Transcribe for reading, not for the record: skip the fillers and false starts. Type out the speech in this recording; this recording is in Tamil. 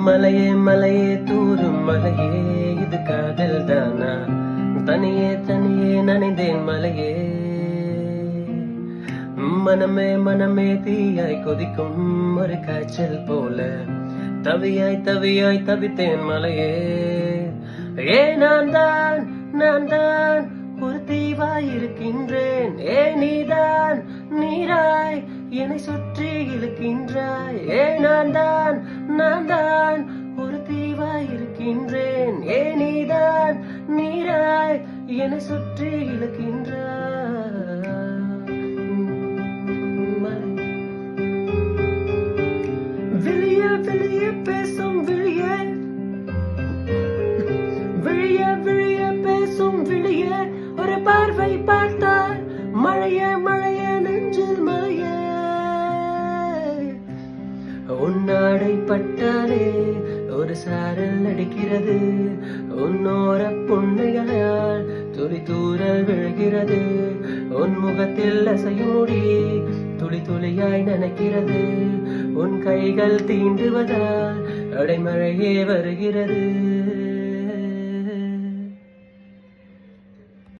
மலையே மலையே தூரும் மலையே இது காதல் தானா? தனியே தனியே நனைந்தேன் மலையே. மனமே மனமே தீயாய் கொதிக்கும் ஒரு காய்ச்சல் போல தவியாய் தவியாய் தவித்தேன் மலையே. நான் தான் ஒரு தீவாய் இருக்கின்றேன். நீதான் நீராய் என்னை சுற்றி இழுக்கின்றாய். நான் தான் ஒரு தீவாய் இருக்கின்றேன். நீதான் நீராய் என்னை சுற்றி இழுக்கின்றாய். விழிய விழிய பேசும் விழிய விழிய விழிய பேசும் விழிய ஒரு பார்வை பார்த்தால் மழைய மழைய நெஞ்சில் மழைய. உன்னாடை பட்டாலே ஒரு சாரல் அடிக்கிறது. உன்னோர புன்னைகளால் துளி தூரல் விழுகிறது. உன் முகத்தில் அசையும் முடி துளி துளியாய் நனைக்கிறது. உன் கைகள் தீண்டுவதால் அடைமழையே வருகிறது.